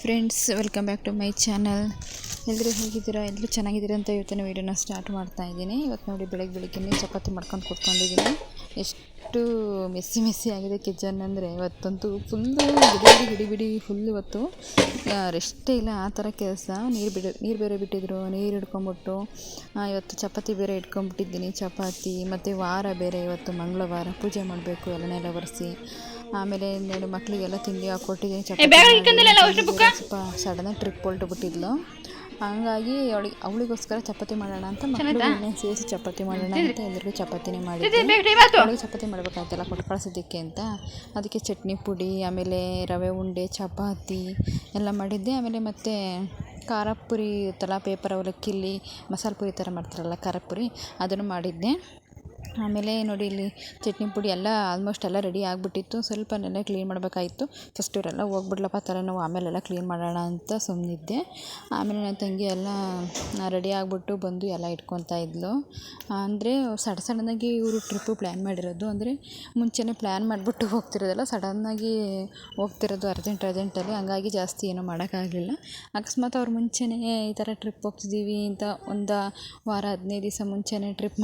Friends, welcome back to my channel. ಎಲ್ಲರೂ ಹೇಗಿದ್ದೀರಾ? ಎಲ್ಲರೂ ಚೆನ್ನಾಗಿದ್ದೀರಾ ಅಂತ ಇವತ್ತಿನ ವೀಡಿಯೋನ ಸ್ಟಾರ್ಟ್ ಮಾಡ್ತಾ ಇದ್ದೀನಿ. ಇವತ್ತು ನೋಡಿ ಬೆಳಗ್ಗೆ ಚಪಾತಿ ಮಾಡ್ಕೊಂಡು ಕೂತ್ಕೊಂಡಿದ್ದೀನಿ. ಎಷ್ಟು ಮೆಸ್ಸಿ ಆಗಿದೆ ಕಿಚನ್ ಅಂದರೆ ಇವತ್ತಂತೂ ಫುಲ್ಲು ಬಿಡಿ ಫುಲ್ ಇವತ್ತು ರೆಸ್ಟೇ ಇಲ್ಲ. ಆ ಥರ ಕೆಲಸ. ನೀರು ಬೇರೆ ಬಿಟ್ಟಿದ್ರು, ನೀರು ಹಿಡ್ಕೊಂಬಿಟ್ಟು ಇವತ್ತು ಚಪಾತಿ ಬೇರೆ ಇಟ್ಕೊಂಡ್ಬಿಟ್ಟಿದ್ದೀನಿ. ಚಪಾತಿ ಮತ್ತು ವಾರ ಬೇರೆ, ಇವತ್ತು ಮಂಗಳವಾರ ಪೂಜೆ ಮಾಡಬೇಕು, ಎಲ್ಲನೆಲ್ಲ ಒರೆಸಿ ಆಮೇಲೆ ಮಕ್ಕಳಿಗೆಲ್ಲ ತಿಂಡಿ ಹಾಕ್ಕೊಟ್ಟಿದ್ದೀನಿ. ಸ್ವಲ್ಪ ಸಡನ್ನಾಗಿ ಟ್ರಿಪ್ ಹೊರಟುಬಿಟ್ಟಿದ್ಲು. ಹಂಗಾಗಿ ಅವಳಿಗೋಸ್ಕರ ಚಪಾತಿ ಮಾಡೋಣ ಅಂತ ಮಕ್ಕಳಿಗೆ ಸೇರಿಸಿ ಚಪಾತಿ ಮಾಡೋಣ ಅಂತ ಎಲ್ಲರಿಗೂ ಚಪಾತಿನೇ ಮಾಡಿದ್ದೆ. ಅವಳಿಗೆ ಚಪಾತಿ ಮಾಡಬೇಕಾಯ್ತಲ್ಲ ಕೊಟ್ಟು ಕಳಿಸೋದಕ್ಕೆ ಅಂತ, ಅದಕ್ಕೆ ಚಟ್ನಿ ಪುಡಿ, ಆಮೇಲೆ ರವೆ ಉಂಡೆ, ಚಪಾತಿ ಎಲ್ಲ ಮಾಡಿದ್ದೆ. ಆಮೇಲೆ ಮತ್ತು ಖಾರ ಪುರಿ ಇರುತ್ತಲ್ಲ, ಪೇಪರ್ ಅವಲಕ್ಕಿಲಿ ಮಸಾಲೆ ಪುರಿ ಥರ ಮಾಡ್ತಾರಲ್ಲ ಖಾರ ಪುರಿ, ಅದನ್ನು ಮಾಡಿದ್ದೆ. ಆಮೇಲೆ ನೋಡಿ ಇಲ್ಲಿ ಚಟ್ನಿ ಪುಡಿ ಎಲ್ಲ ಆಲ್ಮೋಸ್ಟ್ ಎಲ್ಲ ರೆಡಿ ಆಗಿಬಿಟ್ಟಿತ್ತು. ಸ್ವಲ್ಪ ನೆನ್ನೆ ಕ್ಲೀನ್ ಮಾಡಬೇಕಾಯಿತು. ಫಸ್ಟ್ ಇವರೆಲ್ಲ ಹೋಗ್ಬಿಡ್ಲಪ್ಪ ತಲೆನೋವು, ಆಮೇಲೆಲ್ಲ ಕ್ಲೀನ್ ಮಾಡೋಣ ಅಂತ ಸುಮ್ಮನಿದ್ದೆ. ಆಮೇಲೆ ನನ್ನ ತಂಗಿ ಎಲ್ಲ ರೆಡಿ ಆಗಿಬಿಟ್ಟು ಬಂದು ಎಲ್ಲ ಇಟ್ಕೊತಾ ಇದ್ಲು. ಅಂದರೆ ಸಡನ್ನಾಗಿ ಇವರು ಟ್ರಿಪ್ಪು ಪ್ಲ್ಯಾನ್ ಮಾಡಿರೋದು. ಅಂದರೆ ಮುಂಚೆನೇ ಪ್ಲ್ಯಾನ್ ಮಾಡಿಬಿಟ್ಟು ಹೋಗ್ತಿರೋದಲ್ಲ, ಸಡನ್ನಾಗಿ ಹೋಗ್ತಿರೋದು ಅರ್ಜೆಂಟಲ್ಲಿ. ಹಂಗಾಗಿ ಜಾಸ್ತಿ ಏನೂ ಮಾಡೋಕ್ಕಾಗಲಿಲ್ಲ. ಅಕಸ್ಮಾತ್ ಅವ್ರು ಮುಂಚೆನೇ ಈ ಥರ ಟ್ರಿಪ್ ಹೋಗ್ತಿದ್ದೀವಿ ಅಂತ ಒಂದು ವಾರ 15 ದಿವಸ ಮುಂಚೆನೇ ಟ್ರಿಪ್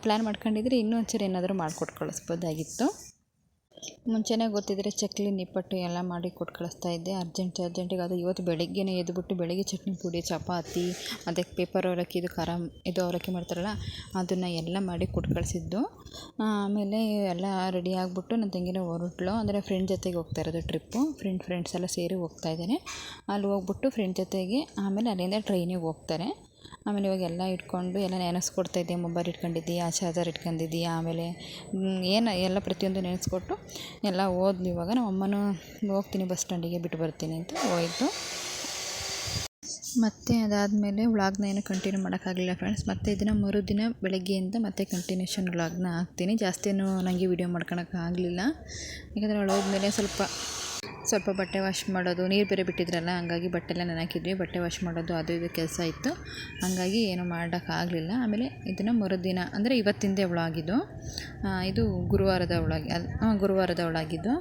ಪ್ಲ್ಯಾನ್ ಮಾಡ್ಕೊಂಡಿದ್ರೆ ಇನ್ನೂ ಒಂಚೂರು ಏನಾದರೂ ಮಾಡಿಕೊಟ್ಟು ಕಳಿಸ್ಬೋದಾಗಿತ್ತು. ಮುಂಚೆನೇ ಗೊತ್ತಿದ್ದರೆ ಚಕ್ಲಿ, ನಿಪ್ಪಟ್ಟು ಎಲ್ಲ ಮಾಡಿ ಕೊಟ್ಟು ಕಳಿಸ್ತಾ ಇದ್ದೆ ಅರ್ಜೆಂಟಿಗೆ. ಅದು ಇವತ್ತು ಬೆಳಗ್ಗೆನೇ ಎದ್ದುಬಿಟ್ಟು ಬೆಳಗ್ಗೆ ಚಟ್ನಿ ಪುಡಿ, ಚಪಾತಿ ಮತ್ತು ಪೇಪರ್ ಅವಲಕ್ಕಿ, ಇದು ಅವಲಕ್ಕಿ ಮಾಡ್ತಾರಲ್ಲ ಅದನ್ನು ಎಲ್ಲ ಮಾಡಿ ಕೊಟ್ಟು ಕಳಿಸಿದ್ದು. ಆಮೇಲೆ ಎಲ್ಲ ರೆಡಿ ಆಗಿಬಿಟ್ಟು ನನ್ನ ತಂಗಿನ ಹೊರಟ್ಲು. ಅಂದರೆ ಫ್ರೆಂಡ್ ಜೊತೆಗೆ ಹೋಗ್ತಾ ಇರೋದು ಟ್ರಿಪ್ಪು. ಫ್ರೆಂಡ್ಸ್ ಎಲ್ಲ ಸೇರಿ ಹೋಗ್ತಾ ಇದ್ದೇನೆ. ಅಲ್ಲಿ ಹೋಗ್ಬಿಟ್ಟು ಫ್ರೆಂಡ್ ಜೊತೆಗೆ ಆಮೇಲೆ ಅಲ್ಲಿಂದ ಟ್ರೈನಿಗೆ ಹೋಗ್ತಾರೆ. ಆಮೇಲೆ ಇವಾಗ ಎಲ್ಲ ಇಟ್ಕೊಂಡು ಎಲ್ಲ ನೆನೆಸ್ಕೊಡ್ತಾಯಿದ್ದೆ. ಮೊಬೈಲ್ ಇಟ್ಕೊಂಡಿದ್ದೀಯಾ, ಚಾರ್ಜರ್ ಇಟ್ಕೊಂಡಿದ್ದೀಯಾ, ಆಮೇಲೆ ಎಲ್ಲ ಪ್ರತಿಯೊಂದು ನೆನೆಸ್ಕೊಟ್ಟು ಎಲ್ಲ ಹೋದ್ಲು. ಇವಾಗ ನಮ್ಮ ಅಮ್ಮನೂ ಹೋಗ್ತೀನಿ ಬಸ್ ಸ್ಟ್ಯಾಂಡಿಗೆ ಬಿಟ್ಟು ಬರ್ತೀನಿ ಅಂತ ಹೋಯಿತು. ಮತ್ತು ಅದಾದಮೇಲೆ ವ್ಲಾಗ್ನ ಏನು ಕಂಟಿನ್ಯೂ ಮಾಡೋಕ್ಕಾಗಲಿಲ್ಲ ಫ್ರೆಂಡ್ಸ್. ಮತ್ತು ಇದನ್ನು ಮರುದಿನ ಬೆಳಗ್ಗೆಯಿಂದ ಮತ್ತೆ ಕಂಟಿನ್ಯೂಷನ್ ವ್ಲಾಗ್ನ ಹಾಕ್ತೀನಿ. ಜಾಸ್ತಿನೂ ನನಗೆ ವೀಡಿಯೋ ಮಾಡ್ಕೊಳಕ್ಕಾಗಲಿಲ್ಲ. ಯಾಕಂದರೆ ಅವಳು ಹೋದ್ಮೇಲೆ ಸ್ವಲ್ಪ ಬಟ್ಟೆ ವಾಶ್ ಮಾಡೋದು, ನೀರು ಬೇರೆ ಬಿಟ್ಟಿದ್ರಲ್ಲ, ಹಂಗಾಗಿ ಬಟ್ಟೆ ಎಲ್ಲ ನೆನಕಿದ್ವಿ. ಬಟ್ಟೆ ವಾಶ್ ಮಾಡೋದು ಅದು ಇದು ಕೆಲಸ ಇತ್ತು, ಹಂಗಾಗಿ ಏನೂ ಮಾಡೋಕ್ಕಾಗಲಿಲ್ಲ. ಆಮೇಲೆ ಇದನ್ನು ಮರುದಿನ ಅಂದರೆ ಇವತ್ತಿಂದೇ ವ್ಲಾಗಿದ್ದು. ಇದು ಗುರುವಾರದ ವ್ಲಾಗಿದ್ದು.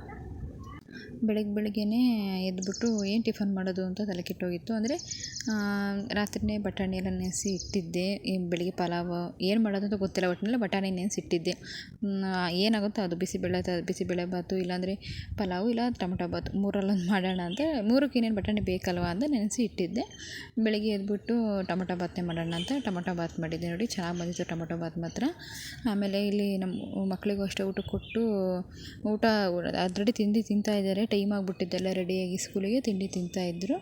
ಬೆಳಗ್ಗೆನೇ ಎದ್ದುಬಿಟ್ಟು ಏನು ಟಿಫನ್ ಮಾಡೋದು ಅಂತ ತಲೆ ಕೆಟ್ಟೋಗಿತ್ತು. ಅಂದರೆ ರಾತ್ರಿಯೇ ಬಟಾಣಿ ಎಲ್ಲ ನೆನೆಸಿ ಇಟ್ಟಿದ್ದೆ. ಬೆಳಿಗ್ಗೆ ಪಲಾವು ಏನು ಮಾಡೋದು ಅಂತ ಗೊತ್ತಿಲ್ಲ, ಒಟ್ಟಿನಲ್ಲಿ ಬಟಾಣಿ ನೆನೆಸಿ ಇಟ್ಟಿದ್ದೆ. ಏನಾಗುತ್ತೋ ಅದು ಬಿಸಿಬೇಳೆಬಾತು, ಇಲ್ಲಾಂದರೆ ಪಲಾವು, ಇಲ್ಲ ಟೊಮೊಟೊ ಬಾತು, ಮೂರಲ್ಲೊಂದು ಮಾಡೋಣ ಅಂತ. ಮೂರಕ್ಕೆ ಏನೇನು ಬಟಾಣಿ ಬೇಕಲ್ವ ಅಂತ ನೆನೆಸಿ ಇಟ್ಟಿದ್ದೆ. ಬೆಳಿಗ್ಗೆ ಎದ್ಬಿಟ್ಟು ಟೊಮೊಟೊ ಬಾತನ್ನೇ ಮಾಡೋಣ ಅಂತ ಟೊಮೊಟೊ ಬಾತ್ ಮಾಡಿದ್ದೆ. ನೋಡಿ ಚೆನ್ನಾಗಿ ಬಂದಿತ್ತು ಟೊಮೊಟೊ ಬಾತ್ ಮಾತ್ರ. ಆಮೇಲೆ ಇಲ್ಲಿ ನಮ್ಮ ಮಕ್ಕಳಿಗೂ ಅಷ್ಟೇ ಊಟ ಕೊಟ್ಟು ಆಲ್ರೆಡಿ ತಿಂಡಿ ತಿಂತಾಯಿದ್ದಾರೆ. ಟೈಮ್ ಆಗಿಬಿಟ್ಟಿದ್ದೆಲ್ಲ ರೆಡಿಯಾಗಿ ಸ್ಕೂಲಿಗೆ ತಿಂಡಿ ತಿಂತಾಯಿದ್ರು.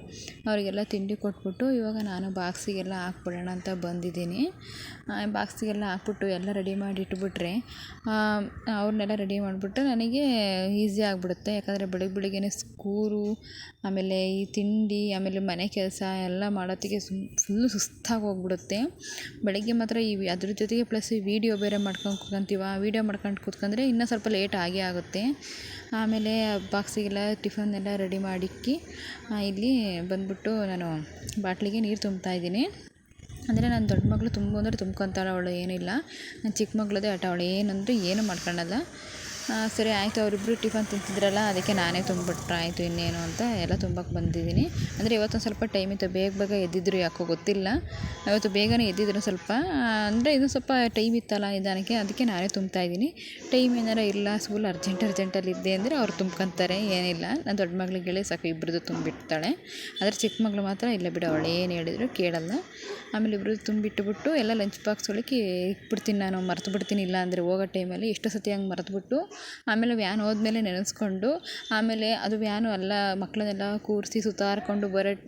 ಅವರಿಗೆಲ್ಲ ತಿಂಡಿ ಕೊಟ್ಬಿಟ್ಟು ಇವಾಗ ನಾನು ಬಾಕ್ಸಿಗೆಲ್ಲ ಹಾಕ್ಬಿಡೋಣ ಅಂತ ಬಂದಿದ್ದೀನಿ. ಬಾಕ್ಸಿಗೆಲ್ಲ ಹಾಕ್ಬಿಟ್ಟು ಎಲ್ಲ ರೆಡಿ ಮಾಡಿ ಇಟ್ಬಿಟ್ರೆ ಅವ್ರನ್ನೆಲ್ಲ ರೆಡಿ ಮಾಡಿಬಿಟ್ಟು ನನಗೆ ಈಸಿ ಆಗಿಬಿಡುತ್ತೆ. ಯಾಕಂದರೆ ಬೆಳಗ್ಗೆನೇ ಸ್ಕೂಲು, ಆಮೇಲೆ ಈ ತಿಂಡಿ, ಆಮೇಲೆ ಮನೆ ಕೆಲಸ ಎಲ್ಲ ಮಾಡೋತ್ತಿಗೆ ಫುಲ್ಲು ಸುಸ್ತಾಗಿ ಹೋಗ್ಬಿಡುತ್ತೆ. ಬೆಳಗ್ಗೆ ಮಾತ್ರ ಅದ್ರ ಜೊತೆಗೆ ಪ್ಲಸ್ ವೀಡಿಯೋ ಬೇರೆ ಮಾಡ್ಕೊಂಡು ಕೂತ್ಕೊಂಡ್ರೆ ಇನ್ನೂ ಸ್ವಲ್ಪ ಲೇಟ್ ಆಗೇ ಆಗುತ್ತೆ. ಆಮೇಲೆ ಬಾಕ್ಸಿಗೆಲ್ಲ ಟಿಫನ್ ಎಲ್ಲ ರೆಡಿ ಮಾಡಿಕ್ಕಿ ಇಲ್ಲಿ ಬಂದ್ಬಿಟ್ಟು ನಾನು ಬಾಟ್ಲಿಗೆ ನೀರು ತುಂಬ್ತಾಯಿದ್ದೀನಿ. ಅಂದರೆ ನನ್ನ ದೊಡ್ಡ ಮಗಳು ತುಂಬ್ಕೊತಾಳೆ, ಅವಳು ಏನಿಲ್ಲ. ನನ್ನ ಚಿಕ್ಕ ಮಗಳದೇ ಆಟ, ಅವಳು ಏನಂದರೆ ಏನು ಮಾಡ್ಕೊಳ್ಳಲ್ಲ. ಸರಿ ಆಯಿತು, ಅವರಿಬ್ಬರು ಟಿಫನ್ ತಿಂತಿದ್ರಲ್ಲ, ಅದಕ್ಕೆ ನಾನೇ ತುಂಬಿಬಿಟ್ರೆ ಆಯಿತು ಇನ್ನೇನು ಅಂತ ಎಲ್ಲ ತುಂಬಕ್ಕೆ ಬಂದಿದ್ದೀನಿ. ಅಂದರೆ ಇವತ್ತೊಂದು ಸ್ವಲ್ಪ ಟೈಮ್ ಇತ್ತು, ಬೇಗ ಎದ್ದಿದ್ರು, ಯಾಕೋ ಗೊತ್ತಿಲ್ಲ. ಇವತ್ತು ಬೇಗನೆ ಎದ್ದಿದ್ರು ಸ್ವಲ್ಪ. ಅಂದರೆ ಇದು ಸ್ವಲ್ಪ ಟೈಮ್ ಇತ್ತಲ್ಲ ನಿಧಾನಕ್ಕೆ, ಅದಕ್ಕೆ ನಾನೇ ತುಂಬ್ತಾಯಿದ್ದೀನಿ. ಟೈಮ್ ಏನಾರ ಇಲ್ಲ, ಸ್ಕೂಲ್ ಅರ್ಜೆಂಟಲ್ಲಿ ಇದ್ದೆ ಅಂದರೆ ಅವ್ರು ತುಂಬ್ಕೊತಾರೆ, ಏನಿಲ್ಲ. ನನ್ನ ದೊಡ್ಡ ಮಗಳಿಗೆ ಹೇಳಿ ಸಾಕು, ಇಬ್ಬರದು ತುಂಬಿಡ್ತಾಳೆ. ಆದರೆ ಚಿಕ್ಕ ಮಗಳು ಮಾತ್ರ ಇಲ್ಲ ಬಿಡು, ಅವಳು ಏನು ಹೇಳಿದ್ರು ಕೇಳಲ್ಲ. ಆಮೇಲೆ ಇಬ್ಬರು ತುಂಬಿಟ್ಟುಬಿಟ್ಟು ಎಲ್ಲ ಲಂಚ್ ಬಾಕ್ಸ್ ಒಳಗೆ ಇಟ್ಬಿಡ್ತೀನಿ. ನಾನು ಮರೆತು ಬಿಡ್ತೀನಿ, ಇಲ್ಲ ಅಂದರೆ ಹೋಗೋ ಟೈಮಲ್ಲಿ ಎಷ್ಟೋ ಸತಿ ಹಂಗೆ ಮರೆತುಬಿಟ್ಟು ಆಮೇಲೆ ವ್ಯಾನ್ ಹೋದ್ಮೇಲೆ ನೆನೆಸ್ಕೊಂಡು, ಆಮೇಲೆ ಅದು ವ್ಯಾನು ಎಲ್ಲ ಮಕ್ಕಳನ್ನೆಲ್ಲ ಕೂರಿಸಿ ಸುತ್ತಾರ್ಕೊಂಡು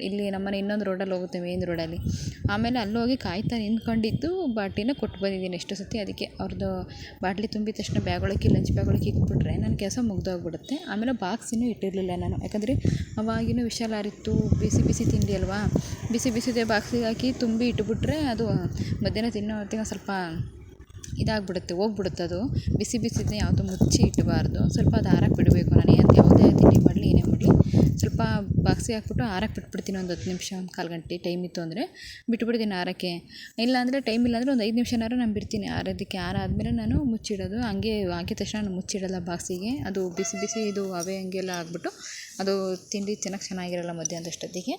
ಇಲ್ಲಿ ನಮ್ಮನೆ ಇನ್ನೊಂದು ರೋಡಲ್ಲಿ ಹೋಗುತ್ತೆ, ಮೇನ್ ರೋಡಲ್ಲಿ. ಆಮೇಲೆ ಅಲ್ಲೋಗಿ ಕಾಯ್ತಾ ನಿಂತ್ಕೊಂಡಿದ್ದು ಬಾಟ್ಲಿನ ಕೊಟ್ಟು ಬಂದಿದ್ದೀನಿ ಎಷ್ಟೋ ಸತಿ. ಅದಕ್ಕೆ ಅವ್ರದ್ದು ಬಾಟ್ಲಿ ತುಂಬಿದ ತಕ್ಷಣ ಲಂಚ್ ಬ್ಯಾಗ್ ಒಳಗೆ ಇಟ್ಬಿಟ್ರೆ ನನ್ನ ಕೆಲಸ ಮುಗ್ದೋಗ್ಬಿಡುತ್ತೆ. ಆಮೇಲೆ ಬಾಕ್ಸ್ ಇನ್ನೂ ಇಟ್ಟಿರಲಿಲ್ಲ ನಾನು, ಯಾಕಂದರೆ ಅವಾಗಿನೂ ವಿಶಾಲಾರಿತ್ತು, ಬಿಸಿ ತಿಂಡಿ ಅಲ್ವಾ, ಬಿಸಿದೇ ಬಾಕ್ಸಿಗೆ ಹಾಕಿ ತುಂಬಿ ಇಟ್ಬಿಟ್ರೆ ಅದು ಮಧ್ಯಾಹ್ನ ತಿನ್ನೋ ಹೊತ್ತಿಗೆ ಸ್ವಲ್ಪ ಹೋಗ್ಬಿಡುತ್ತೆ. ಅದು ಬಿಸಿದನ್ನ ಯಾವುದು ಮುಚ್ಚಿ ಇಡಬಾರ್ದು, ಸ್ವಲ್ಪ ಅದು ಆರಕ್ಕೆ ಬಿಡಬೇಕು. ನಾನು ಯಾವುದೇ ತಿಂಡಿ ಮಾಡಲಿ ಏನೇ ಮಾಡಲಿ ಸ್ವಲ್ಪ ಬಾಕ್ಸಿಗೆ ಹಾಕ್ಬಿಟ್ಟು ಆರಕ್ಕೆ ಬಿಟ್ಬಿಡ್ತೀನಿ. ಒಂದು 10 ನಿಮಿಷ, ಒಂದು ಕಾಲು ಗಂಟೆ ಟೈಮ್ ಇತ್ತು ಅಂದರೆ ಬಿಟ್ಬಿಡ್ತೀನಿ ಆರೋಕ್ಕೆ. ಇಲ್ಲಾಂದರೆ ಟೈಮ್ ಇಲ್ಲಾಂದರೆ ಒಂದು 5 ನಿಮಿಷನಾದ್ರು ನಾನು ಬಿಡ್ತೀನಿ ಆರೋದಕ್ಕೆ. ಆರಾದಮೇಲೆ ನಾನು ಮುಚ್ಚಿಡೋದು. ಹಂಗೆ ಹಾಕಿದ ತಕ್ಷಣ ನಾನು ಮುಚ್ಚಿಡಲ್ಲ ಬಾಕ್ಸಿಗೆ. ಅದು ಬಿಸಿ ಬಿಸಿ ಇದು ಹಬೆ ಹಂಗೆಲ್ಲ ಆಗಿಬಿಟ್ಟು ಅದು ತಿಂಡಿ ಚೆನ್ನಾಗಿರಲ್ಲ ಮಧ್ಯಾಹ್ನದಷ್ಟೊತ್ತಿಗೆ.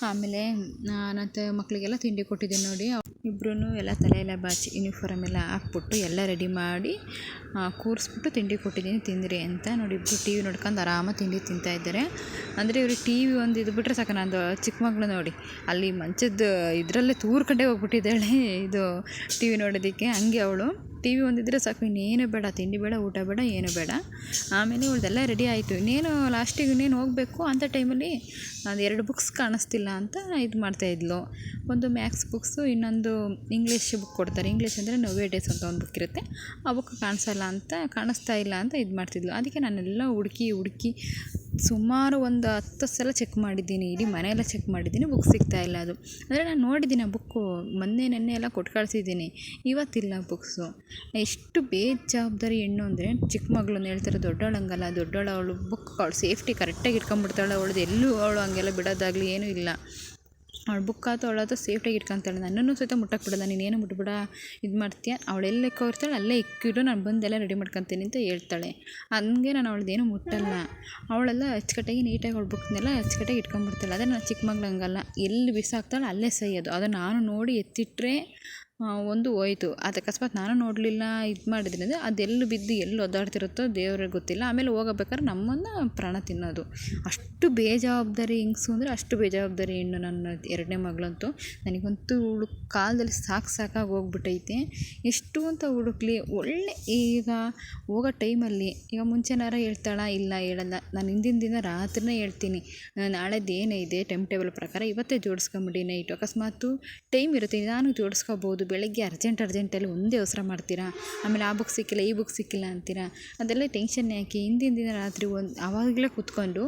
ಆಮೇಲೆ ನಾನಂತ ಮಕ್ಕಳಿಗೆಲ್ಲ ತಿಂಡಿ ಕೊಟ್ಟಿದ್ದೀನಿ ನೋಡಿ. ಇಬ್ಬರೂ ಎಲ್ಲ ತಲೆಯೆಲ್ಲ ಬಾಚಿ ಯೂನಿಫಾರ್ಮ್ ಎಲ್ಲ ಹಾಕ್ಬಿಟ್ಟು ಎಲ್ಲ ರೆಡಿ ಮಾಡಿ ಕೂರಿಸ್ಬಿಟ್ಟು ತಿಂಡಿ ಕೊಟ್ಟಿದ್ದೀನಿ, ತಿಂದಿರಿ ಅಂತ. ನೋಡಿ ಇಬ್ಬರು ಟಿ ವಿ ನೋಡ್ಕೊಂಡು ಆರಾಮಾಗಿ ತಿಂಡಿ ತಿಂತಾಯಿದ್ದಾರೆ. ಅಂದರೆ ಇವ್ರಿಗೆ ಟಿ ವಿ ಒಂದು ಇದು ಬಿಟ್ಟರೆ ಸಾಕು. ನಂದು ಚಿಕ್ಕ ಮಗಳು ನೋಡಿ ಅಲ್ಲಿ ಮಂಚದ ಇದರಲ್ಲೇ ತೂರ್ಕಂಡೇ ಹೋಗ್ಬಿಟ್ಟಿದ್ದಾಳೆ ಇದು ಟಿ ವಿ ನೋಡೋದಕ್ಕೆ. ಹಂಗೆ ಅವಳು ಟಿ ವಿ ಒಂದಿದ್ರೆ ಸಾಕು, ಇನ್ನೇನು ಬೇಡ, ತಿಂಡಿ ಬೇಡ, ಊಟ ಬೇಡ, ಏನು ಬೇಡ. ಆಮೇಲೆ ಇವಳ್ದೆಲ್ಲ ರೆಡಿ ಆಯಿತು. ಇನ್ನೇನು ಲಾಸ್ಟಿಗೆ ಇನ್ನೇನು ಹೋಗಬೇಕು ಅಂತ ಟೈಮಲ್ಲಿ ಅದು 2 ಬುಕ್ಸ್ ಕಾಣಿಸ್ತಿಲ್ಲ ಅಂತ ಇದು ಮಾಡ್ತಾಯಿದ್ಲು. ಒಂದು ಮ್ಯಾಥ್ಸ್ ಬುಕ್ಸು, ಇನ್ನೊಂದು ಇಂಗ್ಲೀಷ್ ಬುಕ್ ಕೊಡ್ತಾರೆ. ಇಂಗ್ಲೀಷ್ ಅಂದರೆ ನವ್ಯ ಡೇಸ್ ಅಂತ ಒಂದು ಬುಕ್ ಇರುತ್ತೆ, ಆ ಬುಕ್ ಕಾಣಿಸ್ತಾ ಇಲ್ಲ ಅಂತ ಇದು ಮಾಡ್ತಿದ್ಲು. ಅದಕ್ಕೆ ನಾನೆಲ್ಲ ಹುಡುಕಿ ಸುಮಾರು ಒಂದು 10 ಸಲ ಚೆಕ್ ಮಾಡಿದ್ದೀನಿ, ಇಡೀ ಮನೆಯೆಲ್ಲ ಚೆಕ್ ಮಾಡಿದ್ದೀನಿ, ಬುಕ್ ಸಿಗ್ತಾಯಿಲ್ಲ. ಅದು ಅಂದರೆ ನಾನು ನೋಡಿದ್ದೀನಿ ಆ ಬುಕ್ಕು, ನೆನ್ನೆ ಎಲ್ಲ ಕೊಟ್ಟು ಕಳಿಸಿದ್ದೀನಿ, ಇವತ್ತಿಲ್ಲ ಬುಕ್ಸು. ಎಷ್ಟು ಬೇಜವಾಬ್ದಾರಿ ಹೆಣ್ಣು ಅಂದರೆ, ಚಿಕ್ಕ ಮಗಳನ್ನ ಹೇಳ್ತಾರೆ, ದೊಡ್ಡವಳಂಗಲ್ಲ. ದೊಡ್ಡವಳು ಅವಳು ಬುಕ್ ಅವಳು ಸೇಫ್ಟಿ ಕರೆಕ್ಟಾಗಿ ಇಟ್ಕೊಂಡ್ಬಿಡ್ತಾಳೆ. ಅವಳದು ಎಲ್ಲೂ ಅವಳು ಹಂಗೆಲ್ಲ ಬಿಡೋದಾಗಲಿ ಏನೂ ಇಲ್ಲ. ಅವಳು ಬುಕ್ ಆಯ್ತು ಅವಳಾಯ್ತು ಸೇಫ್ಟಾಗಿ ಇಟ್ಕೊತಾಳೆ. ನನ್ನನ್ನು ಸಹಿತ ಮುಟ್ಟಕ್ಕೆ ಬಿಡೋಲ್ಲ, ನೀನೇನು ಮುಟ್ಬಿಡ, ಇದು ಮಾಡ್ತೀಯ, ಅವಳೆಲ್ಲ ಇಕ್ಕೋರ್ತಾಳೆ ಅಲ್ಲೇ ಇಕ್ಕಿಡು, ನಾನು ಬಂದೆಲ್ಲ ರೆಡಿ ಮಾಡ್ಕೊತೀನಿ ಅಂತ ಹೇಳ್ತಾಳೆ. ಹಂಗೆ ನಾನು ಅವಳದ್ದೇನು ಮುಟ್ಟಲ್ಲ. ಅವಳೆಲ್ಲ ಅಚ್ಚುಕಟ್ಟಾಗಿ ನೀಟಾಗಿ ಅವಳ ಬುಕ್ನೆಲ್ಲ ಅಚ್ಚುಕಟ್ಟಾಗಿ ಇಟ್ಕೊಂಡ್ಬಿಡ್ತಾಳೆ. ಅದೇ ನನ್ನ ಚಿಕ್ಕ ಮಗಳು ಹಂಗಲ್ಲ, ಎಲ್ಲಿ ಬಿಸಾಕ್ತಾಳೆ ಅಲ್ಲೇ ಸೈಯೋದು. ಅದು ನಾನು ನೋಡಿ ಎತ್ತಿಟ್ಟರೆ ಒಂದು ಹೋಯ್ತು. ಅದು ಅಕಸ್ಮಾತ್ ನಾನು ನೋಡಲಿಲ್ಲ, ಇದು ಮಾಡಿದ್ರೆ ಅಂದರೆ ಅದೆಲ್ಲಿ ಬಿದ್ದು ಎಲ್ಲಿ ಒದ್ದಾಡ್ತಿರುತ್ತೋ ದೇವ್ರಿಗೆ ಗೊತ್ತಿಲ್ಲ. ಆಮೇಲೆ ಹೋಗಬೇಕಾದ್ರೆ ನಮ್ಮನ್ನು ಪ್ರಾಣ ತಿನ್ನೋದು. ಅಷ್ಟು ಬೇಜವಾಬ್ದಾರಿ ಹೆಂಗಸು ಅಂದರೆ ಅಷ್ಟು ಬೇಜವಾಬ್ದಾರಿ ಹೆಣ್ಣು ನನ್ನ 2ನೇ ಮಗಳಂತೂ. ನನಗಂತೂ ಕಾಲದಲ್ಲಿ ಸಾಕಾಗಿ ಹೋಗ್ಬಿಟ್ಟೈತೆ. ಎಷ್ಟು ಅಂತ ಹುಡುಕ್ಲಿ. ಒಳ್ಳೆ ಈಗ ಹೋಗೋ ಟೈಮಲ್ಲಿ ಈಗ ಮುಂಚೆನಾರ ಹೇಳ್ತಾಳ, ಇಲ್ಲ ಹೇಳಲ್ಲ. ನಾನು ಹಿಂದಿನ ದಿನ ರಾತ್ರಿನೇ ಹೇಳ್ತೀನಿ, ನಾಳೆದು ಏನಿದೆ ಟೈಮ್ ಟೇಬಲ್ ಪ್ರಕಾರ ಇವತ್ತೇ ಜೋಡಿಸ್ಕೊಂಬಿಡಿ ನೈಟು. ಅಕಸ್ಮಾತು ಟೈಮ್ ಇರುತ್ತೆ ನಾನು ಜೋಡಿಸ್ಕೋಬೋದು. ಬೆಳಗ್ಗೆ ಅರ್ಜೆಂಟಲ್ಲಿ ಒಂದೇ ಅವಸರ ಮಾಡ್ತೀರಾ, ಆಮೇಲೆ ಆ ಬುಕ್ ಸಿಕ್ಕಿಲ್ಲ ಈ ಬುಕ್ ಸಿಕ್ಕಿಲ್ಲ ಅಂತೀರಾ. ಅದೆಲ್ಲ ಟೆನ್ಷನ್ ಯಾಕೆ? ಹಿಂದಿನ ದಿನ ರಾತ್ರಿ ಆವಾಗಲೇ ಕೂತ್ಕೊಂಡು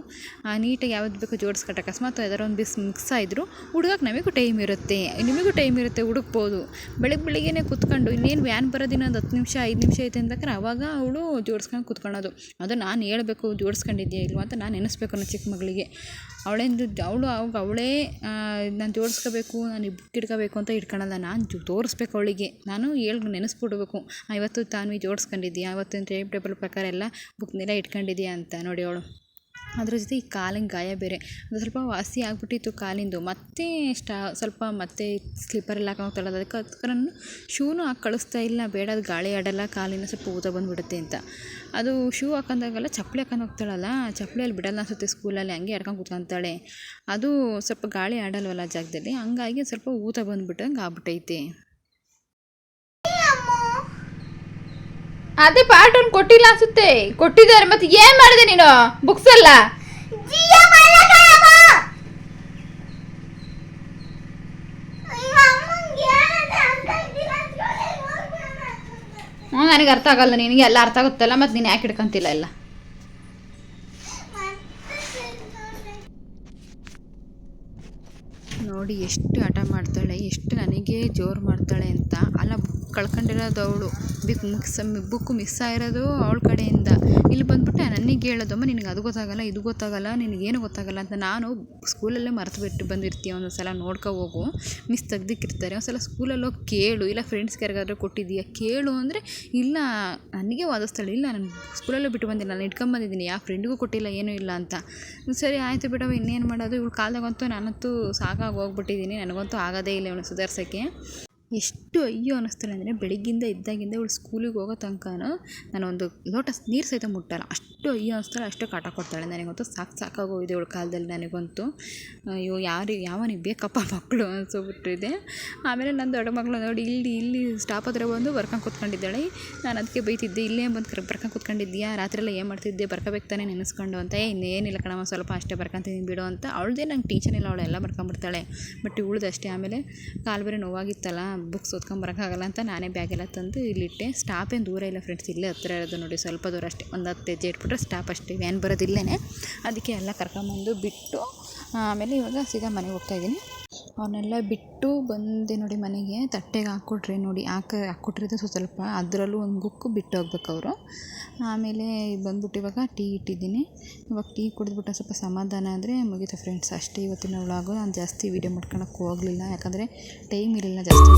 ನೀಟಾಗಿ ಯಾವ್ದು ಬೇಕೋ ಜೋಡಿಸ್ಕೊಟ್ಟು ಅಕಸ್ಮಾತ್ ಯಾವ್ದಾರು ಒಂದು ಮಿಕ್ಸ್ ಆಯಿದ್ರು ಹುಡುಗಕ್ಕೆ ನಮಗೂ ಟೈಮ್ ಇರುತ್ತೆ, ನಿಮಗೂ ಟೈಮ್ ಇರುತ್ತೆ, ಹುಡುಕ್ಬೋದು. ಬೆಳಗ್ಗೆನೇ ಕೂತ್ಕೊಂಡು ಇನ್ನೇನು ವ್ಯಾನ್ ಬರೋದಿನ ಒಂದು 10 ನಿಮಿಷ 5 ನಿಮಿಷ ಐತೆ ಅಂದಕ್ರೆ ಆವಾಗ ಅವಳು ಜೋಡಿಸ್ಕೊಂಡು ಕೂತ್ಕೊಳ್ಳೋದು. ಅದು ನಾನು ಹೇಳ್ಬೇಕು ಜೋಡಿಸ್ಕೊಂಡಿದ್ಯಾ ಇಲ್ವಾ ಅಂತ ನಾನು ನೆನೆಸ್ಬೇಕು ನನ್ನ ಚಿಕ್ಕ ಮಗಳಿಗೆ. ಅವಳು ಅವಳೇ ನಾನು ಜೋಡಿಸ್ಕೋಬೇಕು, ನಾನು ಈ ಬುಕ್ ಇಟ್ಕೋಬೇಕು ಅಂತ ಇಟ್ಕೊಳ್ಳಲ್ಲ. ನಾನು ತೋರಿಸ್ಬೇಕು ಅವಳಿಗೆ, ನಾನು ನೆನೆಸ್ಬಿಡ್ಬೇಕು, ಇವತ್ತು ತಾನು ಜೋಡಿಸ್ಕೊಂಡಿದ್ದೀಯಾ, ಇವತ್ತಿನ ಟೈಮ್ ಟೇಬಲ್ ಪ್ರಕಾರ ಎಲ್ಲ ಬುಕ್ನೆಲ್ಲ ಇಟ್ಕೊಂಡಿದ್ದೀಯಾ ಅಂತ. ನೋಡಿ ಅವಳು ಅದ್ರ ಜೊತೆ ಈ ಕಾಲಿನ ಗಾಯ ಬೇರೆ, ಅದು ಸ್ವಲ್ಪ ವಾಸಿ ಆಗಿಬಿಟ್ಟಿತ್ತು ಕಾಲಿಂದು. ಮತ್ತೆ ಸ್ವಲ್ಪ ಮತ್ತೆ ಸ್ಲಿಪ್ಪರೆಲ್ಲ ಹಾಕೊಂಡು ಹೋಗ್ತಾಳೆ. ಅದಕ್ಕೆ ನಾನು ಶೂನು ಹಾಕಿ ಕಳಿಸ್ತಾ ಇಲ್ಲ, ಬೇಡ ಅದು ಗಾಳಿ ಆಡಲ್ಲ, ಕಾಲಿನ ಸ್ವಲ್ಪ ಊತ ಬಂದುಬಿಡುತ್ತೆ ಅಂತ. ಅದು ಶೂ ಹಾಕೊಂಡಾಗೆಲ್ಲ ಚಪ್ಪಲಿ ಹಾಕೊಂಡು ಹೋಗ್ತಾಳಲ್ಲ, ಚಪ್ಪಲಿಯಲ್ಲಿ ಬಿಡಲ್ಲ ಅನಿಸುತ್ತೆ ಸ್ಕೂಲಲ್ಲಿ, ಹಂಗೆ ಆಡ್ಕೊಂಡು ಕೂತ್ಕೊತಾಳೆ. ಅದು ಸ್ವಲ್ಪ ಗಾಳಿ ಆಡಲ್ವಲ್ಲ ಆ ಜಾಗದಲ್ಲಿ, ಹಂಗಾಗಿ ಸ್ವಲ್ಪ ಊತ ಬಂದುಬಿಟ್ಟಂಗೆ ಆಗ್ಬಿಟ್ಟೈತೆ. ಅದೇ ಪಾರ್ಟ್ ಕೊಟ್ಟಿಲ್ಲ ಅನ್ಸುತ್ತೆ, ಕೊಟ್ಟಿದ್ದಾರೆ. ಮತ್ತೆ ಏನ್ ಮಾಡಿದೆ ನೀನು ಬುಕ್ಸ್ ಎಲ್ಲ? ನನಗೆ ಅರ್ಥ ಆಗಲ್ಲ, ನಿನಗೆ ಎಲ್ಲ ಅರ್ಥ ಆಗುತ್ತಲ್ಲ, ಮತ್ತೆ ನೀನು ಯಾಕೆ ಹಿಡ್ಕೊಂತಿಲ್ಲ ಎಲ್ಲ? ನೋಡಿ ಎಷ್ಟು ಹಠ ಮಾಡ್ತಾಳೆ, ಎಷ್ಟು ನನಗೆ ಜೋರು ಮಾಡ್ತಾಳೆ ಅಂತ. ಅಲ್ಲ ಬುಕ್ ಕಳ್ಕೊಂಡಿರೋದು ಅವಳು, ಬುಕ್ ಮಿಸ್ ಆಗಿರೋದು ಅವಳ ಕಡೆಯಿಂದ. ಇಲ್ಲಿ ಬಂದುಬಿಟ್ಟು ನನಗೆ ಹೇಳೋದಮ್ಮ ನಿನಗೆ ಅದು ಗೊತ್ತಾಗಲ್ಲ ಇದು ಗೊತ್ತಾಗಲ್ಲ, ನಿನಗೇನು ಗೊತ್ತಾಗಲ್ಲ ಅಂತ. ನಾನು ಸ್ಕೂಲಲ್ಲೇ ಮರೆತು ಬಂದಿರ್ತೀವಿ, ಒಂದೊಂದು ಸಲ ನೋಡ್ಕೊ ಹೋಗು, ಮಿಸ್ ತೆಗ್ದಿಕ್ಕಿರ್ತಾರೆ. ಒಂದು ಸಲ ಸ್ಕೂಲಲ್ಲಿ ಹೋಗಿ ಕೇಳು, ಇಲ್ಲ ಫ್ರೆಂಡ್ಸ್ಗೆ ಯಾರಿಗಾದ್ರೂ ಕೊಟ್ಟಿದ್ದೀಯಾ ಕೇಳು ಅಂದರೆ, ಇಲ್ಲ ನನಗೆ ವಾದಿಸ್ತಾಳೆ, ಇಲ್ಲ ನಾನು ಸ್ಕೂಲಲ್ಲೇ ಬಿಟ್ಟು ಬಂದಿಲ್ಲ, ನಾನು ಇಟ್ಕೊಂಬಂದಿದ್ದೀನಿ, ಯಾವ ಫ್ರೆಂಡಿಗೂ ಕೊಟ್ಟಿಲ್ಲ ಏನೂ ಇಲ್ಲ ಅಂತ. ಸರಿ ಆಯಿತು ಬಿಡವ, ಇನ್ನೇನು ಮಾಡೋದು. ಇವಳು ಕಾಲದಾಗಂತೂ ನಾನಂತೂ ಸಾಕಾಗಿ ಹೋಗ್ಬಿಟ್ಟಿದ್ದೀನಿ, ನನಗಂತೂ ಆಗೋದೇ ಇಲ್ಲ ಇವಳು ಸುಧಾರ್ಸೋಕ್ಕೆ. ಎಷ್ಟು ಅಯ್ಯೋ ಅನ್ನಿಸ್ತಾಳೆ ಅಂದರೆ, ಬೆಳಗ್ಗಿಂದ ಇದ್ದಾಗಿಂದ ಇವಳು ಸ್ಕೂಲಿಗೆ ಹೋಗೋ ತನಕನೂ ನಾನು ಒಂದು ಲೋಟ ನೀರು ಸಹಿತ ಮುಟ್ಟಲ್ಲ, ಅಷ್ಟು ಅಯ್ಯೋ ಅನ್ನಿಸ್ತಾಳೆ, ಅಷ್ಟು ಕಾಟ ಕೊಡ್ತಾಳೆ. ನನಗಂತೂ ಸಾಕಾಗೋಗಿದೆ ಇವಳ ಕಾಲದಲ್ಲಿ. ನನಗಂತೂ ಅಯ್ಯೋ ಯಾವನಿಗೆ ಬೇಕಪ್ಪ ಮಕ್ಕಳು ಅನಿಸೋಗ್ಬಿಟ್ಟಿದೆ. ಆಮೇಲೆ ನನ್ನ ದೊಡ್ಡ ಮಗಳು ನೋಡಿ ಇಲ್ಲಿ ಸ್ಟಾಪ್ ಹತ್ರ ಬಂದು ಬರ್ಕೊಂಡು ಕೂತ್ಕೊಂಡಿದ್ದಾಳೆ. ನಾನು ಅದಕ್ಕೆ ಬೈತಿದ್ದೆ, ಇಲ್ಲೇ ಬಂದು ಬರ್ಕೊಂಡು ಕೂತ್ಕೊಂಡಿದ್ದೀಯಾ, ರಾತ್ರಿಯೆಲ್ಲ ಏನು ಮಾಡ್ತಿದ್ದೆ, ಬರ್ಕೋಬೇಕು ತಾನೇ ನೆನೆಸ್ಕೊಂಡು ಅಂತ. ಇನ್ನೇನಿಲ್ಲ ಕಣಮ್ಮ, ಸ್ವಲ್ಪ ಅಷ್ಟೇ ಬರ್ಕೊಂತೀನಿ ಬಿಡು ಅಂತ. ಅವಳದೇ ನಂಗೆ ಟೀಚರ್ ಇಲ್ಲ, ಅವಳೆಲ್ಲ ಬರ್ಕೊಂಬಿಡ್ತಾಳೆ. ಬಟ್ ಉಳ್ದಷ್ಟೇ. ಆಮೇಲೆ ಕಾಲು ಬೇರೆ ನೋವಾಗಿತ್ತಲ್ಲ, ಬುಕ್ಸ್ ಓದ್ಕೊಂಬರೋಕ್ಕಾಗಲ್ಲ ಅಂತ ನಾನೇ ಬ್ಯಾಗೆಲ್ಲ ತಂದು ಇಲ್ಲಿಟ್ಟೆ. ಸ್ಟಾಪ್ ಏನು ದೂರ ಇಲ್ಲ ಫ್ರೆಂಡ್ಸ್, ಇಲ್ಲೇ ಹತ್ತಿರ ಇರೋದು ನೋಡಿ, ಸ್ವಲ್ಪ ದೂರ ಅಷ್ಟೇ, ಒಂದು 10 ಹೆಜ್ಜೆ ಇಟ್ಬಿಟ್ರೆ ಸ್ಟಾಪ್ ಅಷ್ಟೇ, ವ್ಯಾನ್ ಬರೋದಿಲ್ಲೇ. ಅದಕ್ಕೆ ಎಲ್ಲ ಕರ್ಕೊಂಬಂದು ಬಿಟ್ಟು ಆಮೇಲೆ ಇವಾಗ ಸೀದಾ ಮನೆಗೆ ಹೋಗ್ತಾಯಿದ್ದೀನಿ. ಅವನ್ನೆಲ್ಲ ಬಿಟ್ಟು ಬಂದೆ ನೋಡಿ ಮನೆಗೆ. ತಟ್ಟೆಗೆ ಹಾಕ್ಕೊಟ್ರೆ ನೋಡಿ, ಹಾಕ್ಕೊಟ್ರಿದೆ ಸ್ವಲ್ಪ, ಅದರಲ್ಲೂ ಒಂದು ಗುಕ್ಕು ಬಿಟ್ಟು ಹೋಗ್ಬೇಕು ಅವರು. ಆಮೇಲೆ ಬಂದ್ಬಿಟ್ಟು ಇವಾಗ ಟೀ ಇಟ್ಟಿದ್ದೀನಿ. ಇವಾಗ ಟೀ ಕುಡಿದ್ಬಿಟ್ಟು ಸ್ವಲ್ಪ ಸಮಾಧಾನ ಅಂದರೆ ಮುಗೀತು ಫ್ರೆಂಡ್ಸ್. ಅಷ್ಟೇ ಇವತ್ತಿನ ವ್ಲಾಗು. ನಾನು ಜಾಸ್ತಿ ವೀಡಿಯೋ ಮಾಡ್ಕೊಳಕ್ಕೆ ಹೋಗಲಿಲ್ಲ, ಯಾಕಂದರೆ ಟೈಮ್ ಇರಲಿಲ್ಲ ಜಾಸ್ತಿ.